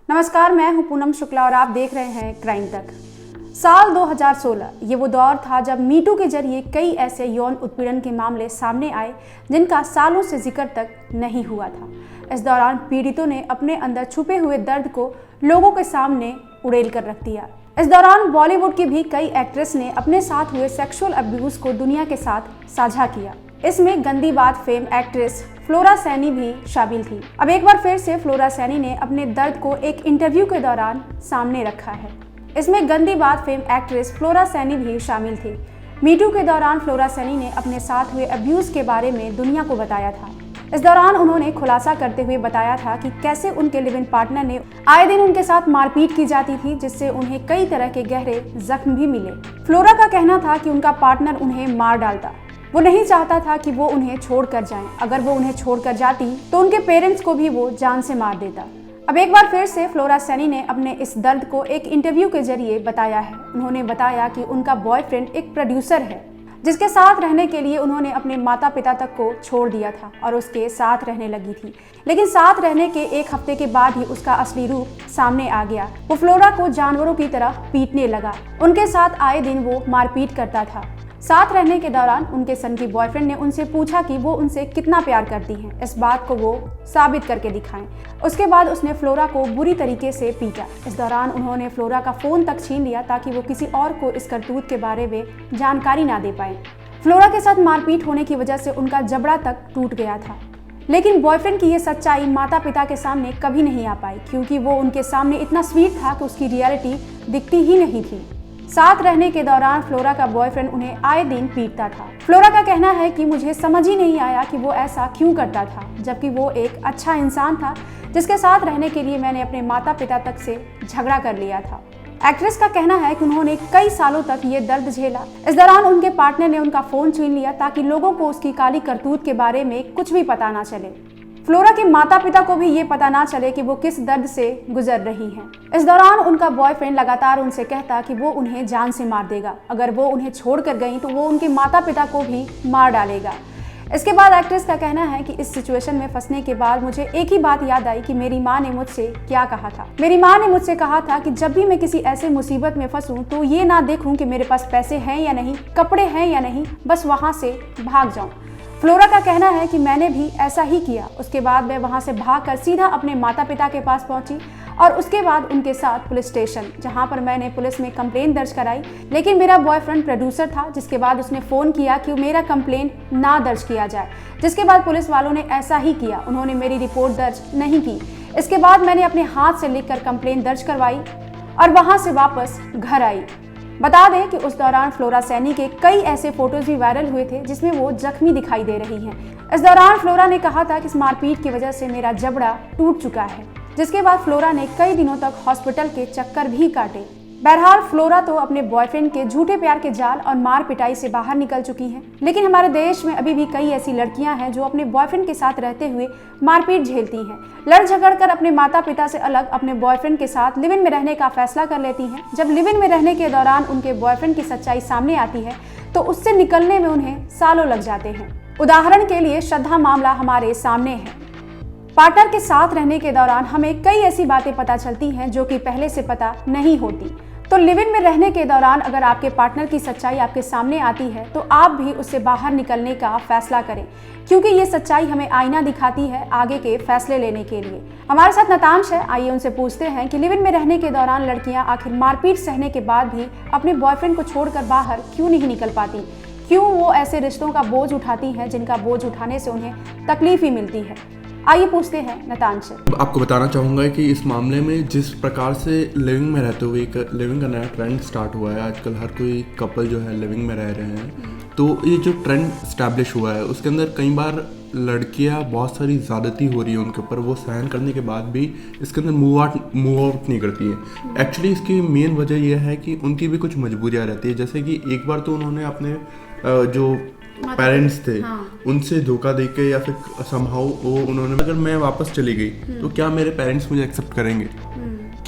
नमस्कार, मैं हूं पूनम शुक्ला और आप देख रहे हैं क्राइम तक। साल 2016 ये वो दौर था जब मीटू के जरिए कई ऐसे यौन उत्पीड़न के मामले सामने आए जिनका सालों से जिक्र तक नहीं हुआ था। इस दौरान पीड़ितों ने अपने अंदर छुपे हुए दर्द को लोगों के सामने उड़ेल कर रख दिया। इस दौरान बॉलीवुड की भी कई एक्ट्रेस ने अपने साथ हुए सेक्सुअल अब्यूज को दुनिया के साथ साझा किया। इसमें गंदी बात फेम एक्ट्रेस फ्लोरा सैनी भी शामिल थी। अब एक बार फिर से फ्लोरा सैनी ने अपने दर्द को एक इंटरव्यू के दौरान सामने रखा है। इसमें गंदी बात फेम एक्ट्रेस फ्लोरा सैनी भी शामिल थी। मीटू के दौरान फ्लोरा सैनी ने अपने साथ हुए अब्यूज के बारे में दुनिया को बताया था। इस दौरान उन्होंने खुलासा करते हुए बताया था कि कैसे उनके लिव इन पार्टनर ने आए दिन उनके साथ मारपीट की जाती थी, जिससे उन्हें कई तरह के गहरे जख्म भी मिले। फ्लोरा का कहना था कि उनका पार्टनर उन्हें मार डालता। वो नहीं चाहता था कि वो उन्हें छोड़कर जाएं। अगर वो उन्हें छोड़कर जाती तो उनके पेरेंट्स को भी वो जान से मार देता। अब एक बार फिर से फ्लोरा सैनी ने अपने इस दर्द को एक इंटरव्यू के जरिए बताया है। उन्होंने बताया कि उनका बॉयफ्रेंड एक प्रोड्यूसर है जिसके साथ रहने के लिए उन्होंने अपने माता पिता तक को छोड़ दिया था और उसके साथ रहने लगी थी। लेकिन साथ रहने के एक हफ्ते के बाद ही उसका असली रूप सामने आ गया। वो फ्लोरा को जानवरों की तरह पीटने लगा। उनके साथ आए दिन वो मारपीट करता था। साथ रहने के दौरान उनके सन की बॉयफ्रेंड ने उनसे पूछा कि वो उनसे कितना प्यार करती हैं। इस बात को वो साबित करके दिखाएं। उसके बाद उसने फ्लोरा को बुरी तरीके से पीटा। इस दौरान उन्होंने फ्लोरा का फोन तक छीन लिया ताकि वो किसी और को इस करतूत के बारे में जानकारी ना दे पाए। फ्लोरा के साथ मारपीट होने की वजह से उनका जबड़ा तक टूट गया था। लेकिन बॉयफ्रेंड की ये सच्चाई माता पिता के सामने कभी नहीं आ पाई, क्योंकि वो उनके सामने इतना स्वीट था कि उसकी रियलिटी दिखती ही नहीं थी। साथ रहने के दौरान फ्लोरा का बॉयफ्रेंड उन्हें आए दिन पीटता था। फ्लोरा का कहना है कि मुझे समझ ही नहीं आया कि वो ऐसा क्यों करता था, जबकि वो एक अच्छा इंसान था जिसके साथ रहने के लिए मैंने अपने माता पिता तक से झगड़ा कर लिया था। एक्ट्रेस का कहना है कि उन्होंने कई सालों तक ये दर्द झेला। इस दौरान उनके पार्टनर ने उनका फोन छीन लिया ताकि लोगों को उसकी काली करतूत के बारे में कुछ भी पता ना चले। फ्लोरा के माता पिता को भी ये पता ना चले कि वो किस दर्द से गुजर रही हैं। इस दौरान उनका बॉयफ्रेंड लगातार उनसे कहता कि वो उन्हें जान से मार देगा। अगर वो उन्हें छोड़कर गई तो वो उनके माता पिता को भी मार डालेगा। इसके बाद एक्ट्रेस का कहना है कि इस सिचुएशन में फंसने के बाद मुझे एक ही बात याद आई कि मेरी माँ ने मुझसे क्या कहा था। मेरी माँ ने मुझसे कहा था कि जब भी मैं किसी ऐसे मुसीबत में फंसूं तो ये ना देखूं कि मेरे पास पैसे हैं या नहीं, कपड़े हैं या नहीं, बस वहाँ से भाग जाऊं। फ्लोरा का कहना है कि मैंने भी ऐसा ही किया। उसके बाद मैं वहां से भागकर सीधा अपने माता पिता के पास पहुंची और उसके बाद उनके साथ पुलिस स्टेशन, जहां पर मैंने पुलिस में कंप्लेंट दर्ज कराई। लेकिन मेरा बॉयफ्रेंड प्रोड्यूसर था, जिसके बाद उसने फ़ोन किया कि मेरा कंप्लेंट ना दर्ज किया जाए, जिसके बाद पुलिस वालों ने ऐसा ही किया। उन्होंने मेरी रिपोर्ट दर्ज नहीं की। इसके बाद मैंने अपने हाथ से लिखकर कंप्लेंट दर्ज करवाई और वहाँ से वापस घर आई। बता दें कि उस दौरान फ्लोरा सैनी के कई ऐसे फोटोज भी वायरल हुए थे जिसमें वो जख्मी दिखाई दे रही हैं। इस दौरान फ्लोरा ने कहा था कि इस मारपीट की वजह से मेरा जबड़ा टूट चुका है, जिसके बाद फ्लोरा ने कई दिनों तक हॉस्पिटल के चक्कर भी काटे। बहरहाल फ्लोरा तो अपने बॉयफ्रेंड के झूठे प्यार के जाल और मार पिटाई से बाहर निकल चुकी हैं। लेकिन हमारे देश में अभी भी कई ऐसी लड़कियां हैं जो अपने बॉयफ्रेंड के साथ रहते हुए मारपीट झेलती हैं, लड़ झगड़ कर अपने माता पिता से अलग अपने बॉयफ्रेंड के साथ लिव इन में रहने का फैसला कर लेती हैं। जब लिव इन में रहने के दौरान उनके बॉयफ्रेंड की सच्चाई सामने आती है तो उससे निकलने में उन्हें सालों लग जाते हैं। उदाहरण के लिए श्रद्धा मामला हमारे सामने है। पार्टनर के साथ रहने के दौरान हमें कई ऐसी बातें पता चलती हैं जो कि पहले से पता नहीं होती। तो लिव इन में रहने के दौरान अगर आपके पार्टनर की सच्चाई आपके सामने आती है तो आप भी उससे बाहर निकलने का फैसला करें, क्योंकि ये सच्चाई हमें आईना दिखाती है आगे के फैसले लेने के लिए। हमारे साथ नतांश है, आइए उनसे पूछते हैं कि लिव इन में रहने के दौरान लड़कियां आखिर मारपीट सहने के बाद भी अपने बॉयफ्रेंड को छोड़कर बाहर क्यों नहीं निकल पाती, क्यों वो ऐसे रिश्तों का बोझ उठाती हैं जिनका बोझ उठाने से उन्हें तकलीफ ही मिलती है। आइए पूछते हैं नतांश से। आपको बताना चाहूँगा कि इस मामले में जिस प्रकार से लिविंग में रहते हुए एक लिविंग का नया ट्रेंड स्टार्ट हुआ है, आजकल हर कोई कपल जो है लिविंग में रह रहे हैं, तो ये जो ट्रेंड स्टैब्लिश हुआ है उसके अंदर कई बार लड़कियां बहुत सारी ज़्यादती हो रही है उनके ऊपर, वो सहन करने के बाद भी इसके अंदर मूव आउट नहीं करती है। एक्चुअली इसकी मेन वजह यह है कि उनकी भी कुछ मजबूरियाँ रहती है। जैसे कि एक बार तो उन्होंने अपने जो पेरेंट्स थे उनसे धोखा देके या फिर समहाउ वो उन्होंने, अगर मैं वापस चली गई तो क्या मेरे पेरेंट्स मुझे एक्सेप्ट करेंगे,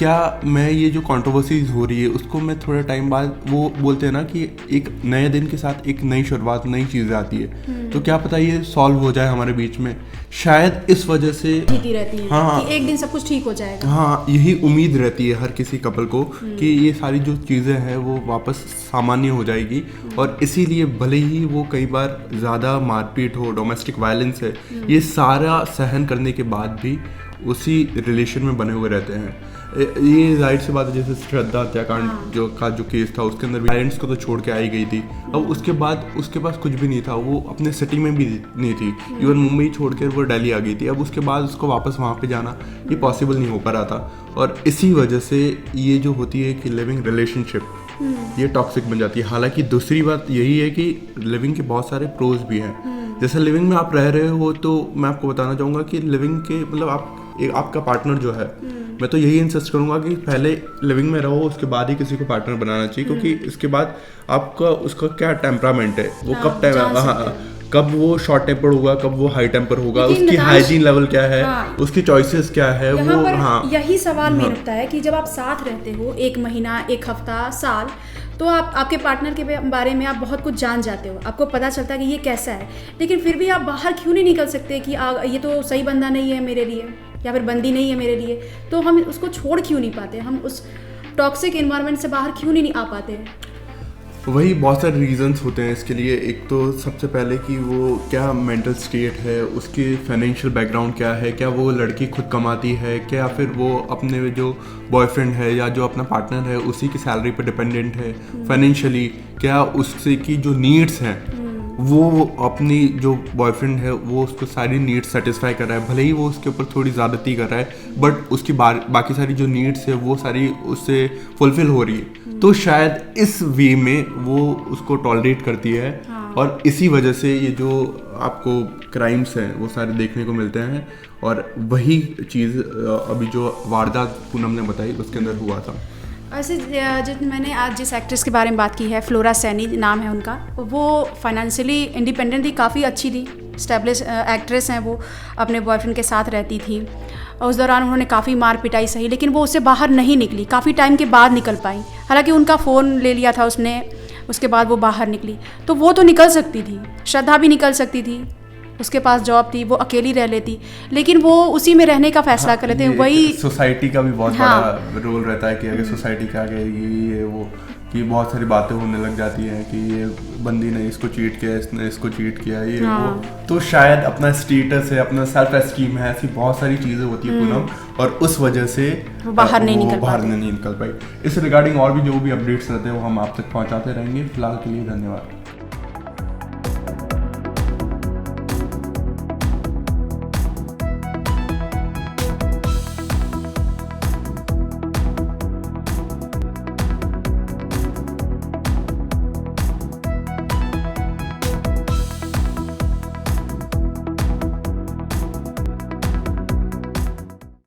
क्या मैं ये जो कंट्रोवर्सीज हो रही है उसको मैं थोड़े टाइम बाद, वो बोलते हैं ना कि एक नए दिन के साथ एक नई शुरुआत, नई चीज़ें आती है, तो क्या पता ये सॉल्व हो जाए हमारे बीच में, शायद इस वजह से ठीक ही रहती है। हाँ, कि एक दिन सब कुछ ठीक हो जाएगा। हाँ, यही उम्मीद रहती है हर किसी कपल को कि ये सारी जो चीज़ें हैं वो वापस सामान्य हो जाएगी। और इसीलिए भले ही वो कई बार ज़्यादा मारपीट हो, डोमेस्टिक वायलेंस है, ये सारा सहन करने के बाद भी उसी रिलेशन में बने हुए रहते हैं। ये जाहिर सी बात है, जैसे श्रद्धा हत्याकांड जो केस था उसके अंदर पेरेंट्स को तो छोड़ के आई गई थी। अब उसके बाद उसके पास कुछ भी नहीं था, वो अपने सिटी में भी नहीं थी, इवन मुंबई छोड़ कर वो दिल्ली आ गई थी। अब उसके बाद उसको वापस वहाँ पे जाना ये पॉसिबल नहीं हो पा रहा था। और इसी वजह से ये जो होती है कि लिविंग रिलेशनशिप ये टॉक्सिक बन जाती है। हालांकि दूसरी बात यही है कि लिविंग के बहुत सारे प्रोज भी हैं। जैसे लिविंग में आप रह रहे हो तो मैं आपको बताना चाहूँगा कि लिविंग के मतलब आपका पार्टनर जो है, मैं तो यही इंसिस्ट करूंगा कि पहले लिविंग में रहो, उसके बाद ही किसी को पार्टनर बनाना चाहिए, क्योंकि इसके बाद आपका उसका क्या टेम्परामेंट है, वो कब वो शॉर्ट टेम्पर होगा, कब वो हाई टेम्पर होगा, उसकी हाइजीन लेवल क्या है, उसकी चॉइसेस क्या है, वो यही सवाल मेन उठता है कि जब आप साथ रहते हो 1 महीना, 1 हफ्ता, साल, तो आप आपके पार्टनर के बारे में आप बहुत कुछ जान जाते हो, आपको पता चलता है कि ये कैसा है, लेकिन फिर भी आप बाहर क्यों नहीं निकल सकते कि ये तो सही बंदा नहीं है मेरे लिए, या फिर बंदी नहीं है मेरे लिए, तो हम उसको छोड़ क्यों नहीं पाते, हम उस टॉक्सिक एनवायरनमेंट से बाहर क्यों नहीं आ पाते। वही बहुत सारे रीजंस होते हैं इसके लिए। एक तो सबसे पहले कि वो क्या मेंटल स्टेट है, उसकी फाइनेंशियल बैकग्राउंड क्या है, क्या वो लड़की खुद कमाती है, क्या फिर वो अपने जो बॉयफ्रेंड है या जो अपना पार्टनर है उसी की सैलरी पर डिपेंडेंट है फाइनेंशियली, क्या उससे की जो नीड्स हैं वो अपनी जो बॉयफ्रेंड है वो उसको सारी नीड्स सेटिस्फाई कर रहा है, भले ही वो उसके ऊपर थोड़ी ज़्यादती कर रहा है, बट उसकी बाकी सारी जो नीड्स है वो सारी उससे फुलफिल हो रही है, तो शायद इस वे में वो उसको टॉलरेट करती है। और इसी वजह से ये जो आपको क्राइम्स हैं वो सारे देखने को मिलते हैं। और वही चीज़ अभी जो वारदात पूनम ने बताई उसके अंदर हुआ था। ऐसे मैंने आज जिस एक्ट्रेस के बारे में बात की है, फ्लोरा सैनी नाम है उनका, वो फाइनेंशियली इंडिपेंडेंट थी, काफ़ी अच्छी थी, स्टैब्लिश एक्ट्रेस हैं, वो अपने बॉयफ्रेंड के साथ रहती थी। उस दौरान उन्होंने काफ़ी मार पिटाई सही, लेकिन वो उससे बाहर नहीं निकली, काफ़ी टाइम के बाद निकल पाई। हालांकि उनका फ़ोन ले लिया था उसने, उसके बाद वो बाहर निकली, तो वो तो निकल सकती थी, श्रद्धा भी निकल सकती थी, उसके पास जॉब थी, वो अकेली रह लेती, लेकिन वो उसी में रहने का फैसला कर लेते हैं। वही सोसाइटी का भी बहुत बड़ा रोल रहता है कि अगर सोसाइटी क्या कहेगी, ये वो कि बहुत सारी बातें होने लग जाती हैं कि ये बंदी ने इसको चीट किया, इसने इसको चीट किया, ये वो, तो शायद अपना स्टेटस है, अपना सेल्फ एस्टीम है, ऐसी बहुत सारी चीज़ें होती है पूनम, और उस वजह से वो बाहर नहीं निकल पाई। इस रिगार्डिंग और भी जो भी अपडेट्स रहते हैं वो हम आप तक पहुँचाते रहेंगे। फिलहाल के लिए धन्यवाद।